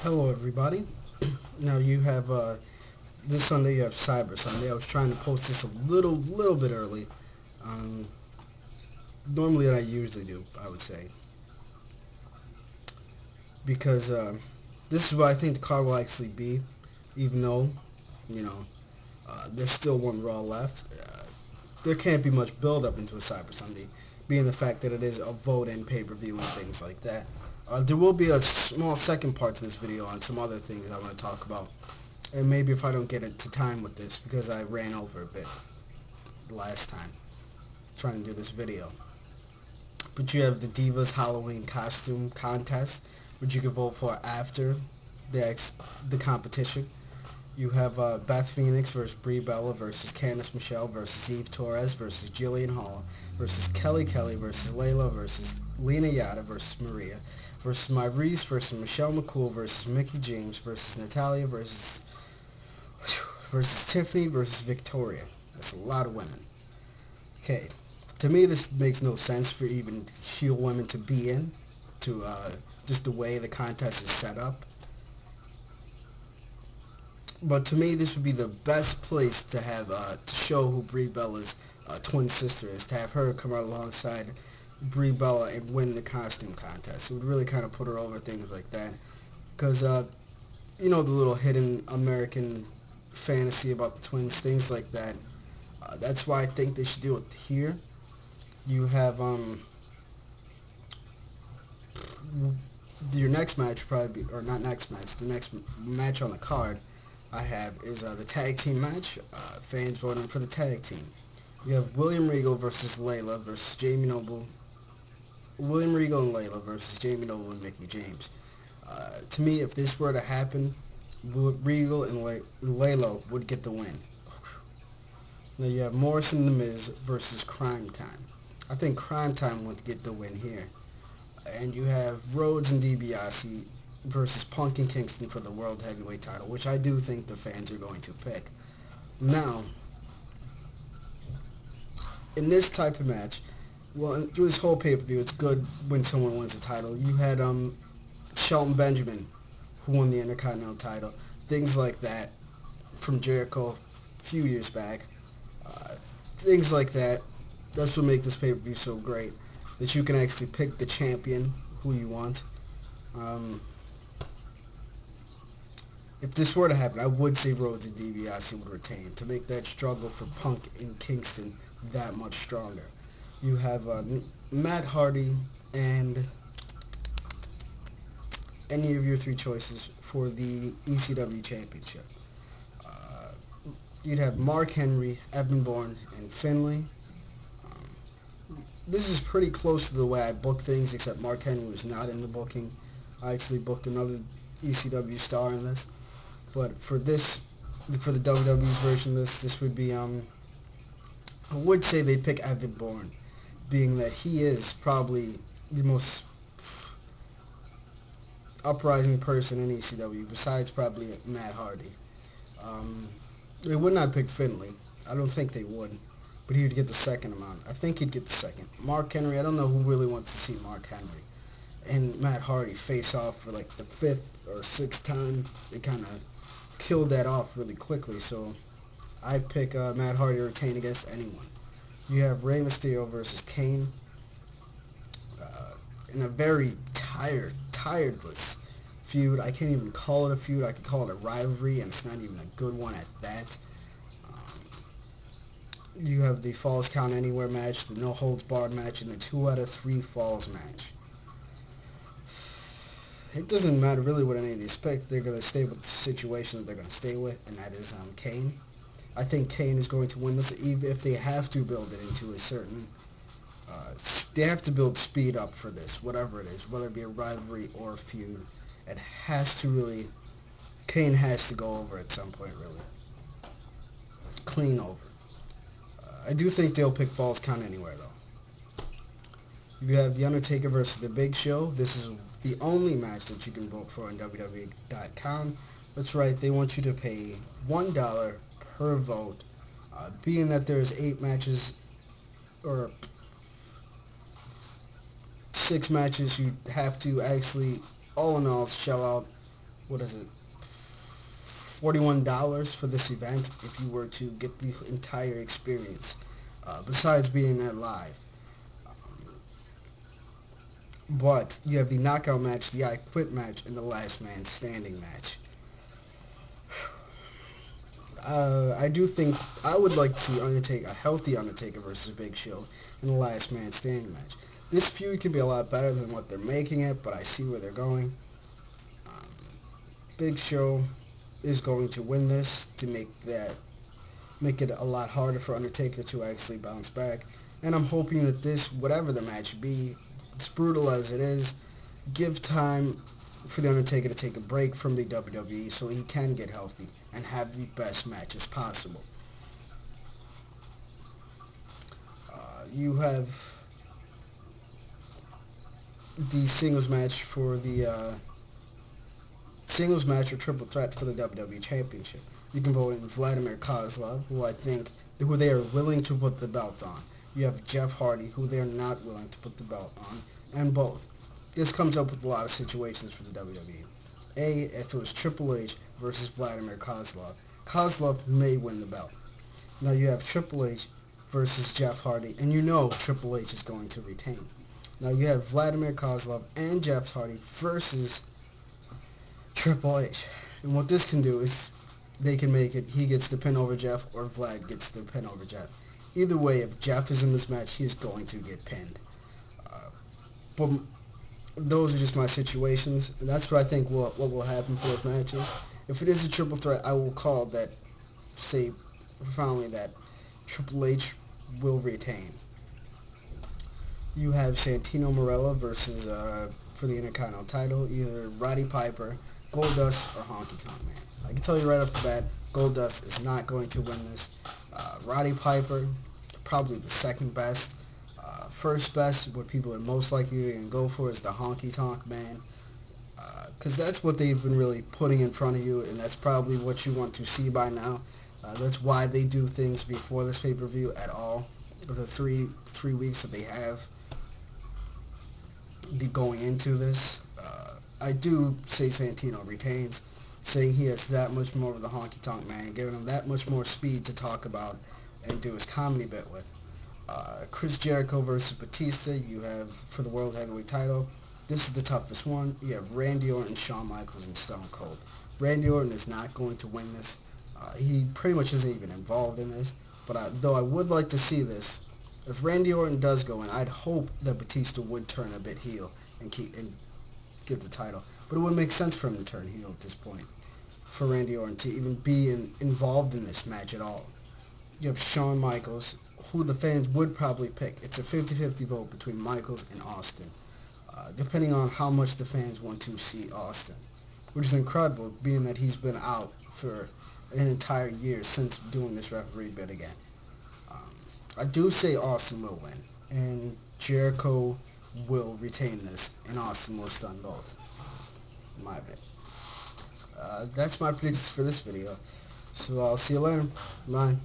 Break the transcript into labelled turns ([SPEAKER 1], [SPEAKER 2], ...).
[SPEAKER 1] Hello everybody. Now you have this Sunday you have Cyber Sunday. I was trying to post this a little bit early. Um, Normally than I usually do, I would say, because this is what I think the card will actually be. Even though there's still one Raw left, there can't be much build up into a Cyber Sunday, being the fact that it is a vote-in pay-per-view and things like that. There will be a small second part to this video on some other things I want to talk about. And maybe if I don't get it to time with this, because I ran over a bit last time trying to do this video. But you have the Divas Halloween costume contest, which you can vote for after the competition. You have Beth Phoenix versus Brie Bella versus Candice Michelle versus Eve Torres versus Jillian Hall versus Kelly Kelly versus Layla versus Lena Yada versus Maria versus Maurice versus Michelle McCool versus Mickie James versus Natalia versus Tiffany versus Victoria. That's a lot of women. Okay, to me this makes no sense for even heel women to be in, to just the way the contest is set up. But to me, this would be the best place to have to show who Brie Bella's twin sister is. To have her come out alongside Brie Bella and win the costume contest. It would really kind of put her over, things like that. Because you know, the little hidden American fantasy about the twins, things like that. That's why I think they should do it here. You have your next match probably be, or not next match, the next match on the card I have is the tag team match. Fans voting for the tag team. You have William Regal versus Layla versus Jamie Noble. William Regal and Layla versus Jamie Noble and Mickie James. To me, if this were to happen, Regal and Layla would get the win. Now you have Morrison and The Miz versus Cryme. I think Cryme would get the win here. And you have Rhodes and Dibiase versus Punk and Kingston for the World Heavyweight title, which I do think the fans are going to pick. Now, in this type of match, well, through this whole pay-per-view, it's good when someone wins a title. You had Shelton Benjamin, who won the Intercontinental title, things like that, from Jericho a few years back. Things like that. That's what makes this pay-per-view so great, that you can actually pick the champion who you want. If this were to happen, I would say Rhodes and Dibiase would retain, to make that struggle for Punk and Kingston that much stronger. You have Matt Hardy and any of your three choices for the ECW Championship. You'd have Mark Henry, Evan Bourne, and Finlay. This is pretty close to the way I book things, except Mark Henry was not in the booking. I actually booked another ECW star in this. But for the WWE's version of this would be, I would say they'd pick Evan Bourne, being that he is probably the most uprising person in ECW, besides probably Matt Hardy. They would not pick Finlay. I don't think they would. But he would get the second amount. I think he'd get the second. Mark Henry, I don't know who really wants to see Mark Henry and Matt Hardy face off for like the 5th or 6th time. They kind of killed that off really quickly, so I'd pick Matt Hardy to retain against anyone. You have Rey Mysterio versus Kane in a very tiredless feud. I can't even call it a feud. I could call it a rivalry, and it's not even a good one at that. You have the Falls Count Anywhere match, the No Holds Barred match, and the 2 out of 3 Falls match. It doesn't matter really what any of these pick. They're going to stay with the situation that they're going to stay with, and that is Kane. I think Kane is going to win this, even if they have to build it into a certain... they have to build speed up for this, whatever it is, whether it be a rivalry or a feud. It has to really... Kane has to go over at some point, really. Clean over. I do think they'll pick Falls Count Anywhere, though. You have The Undertaker versus The Big Show. This is the only match that you can vote for on WWE.com. That's right, they want you to pay $1 per vote. Being that there's 8 matches, or 6 matches, you have to actually, all in all, shell out what is it, $41 for this event if you were to get the entire experience, besides being there live. But you have the knockout match, the I Quit match, and the last man standing match. I do think I would like to see a healthy Undertaker versus Big Show in the last man standing match. This feud can be a lot better than what they're making it, but I see where they're going. Big Show is going to win this to make it a lot harder for Undertaker to actually bounce back. And I'm hoping that this, whatever the match be, as brutal as it is, give time for the Undertaker to take a break from the WWE so he can get healthy and have the best matches possible. You have the singles match for the singles match or triple threat for the WWE Championship. You can vote in Vladimir Kozlov, who they are willing to put the belt on. You have Jeff Hardy, who they are not willing to put the belt on, and both. This comes up with a lot of situations for the WWE. If it was Triple H versus Vladimir Kozlov, Kozlov may win the belt. Now you have Triple H versus Jeff Hardy, and you know Triple H is going to retain. Now you have Vladimir Kozlov and Jeff Hardy versus Triple H. And what this can do is they can make it he gets the pin over Jeff or Vlad gets the pin over Jeff. Either way, if Jeff is in this match, he is going to get pinned. But those are just my situations, and that's what I think what will happen for those matches. If it is a triple threat, I will call that, say, finally, that Triple H will retain. You have Santino Marella versus, for the Intercontinental title, either Roddy Piper, Goldust, or Honky Tonk Man. I can tell you right off the bat, Goldust is not going to win this. Roddy Piper, probably the second best. First best, what people are most likely going to go for, is the Honky Tonk Man, because that's what they've been really putting in front of you, and that's probably what you want to see by now. That's why they do things before this pay-per-view at all. The three weeks that they have going into this, I do say Santino retains, saying he has that much more of the Honky Tonk Man, giving him that much more speed to talk about and do his comedy bit with. Chris Jericho versus Batista, you have for the World Heavyweight title. This is the toughest one. You have Randy Orton, Shawn Michaels, and Stone Cold. Randy Orton is not going to win this. He pretty much isn't even involved in this. But though I would like to see this, if Randy Orton does go in, I'd hope that Batista would turn a bit heel and get the title. But it wouldn't make sense for him to turn heel at this point, for Randy Orton to even be involved in this match at all. You have Shawn Michaels, who the fans would probably pick. It's a 50-50 vote between Michaels and Austin, depending on how much the fans want to see Austin, which is incredible, being that he's been out for an entire year since doing this referee bit again. I do say Austin will win, and Jericho will retain this, and Austin will stun both. My bad. That's my predictions for this video. So I'll see you later. Bye.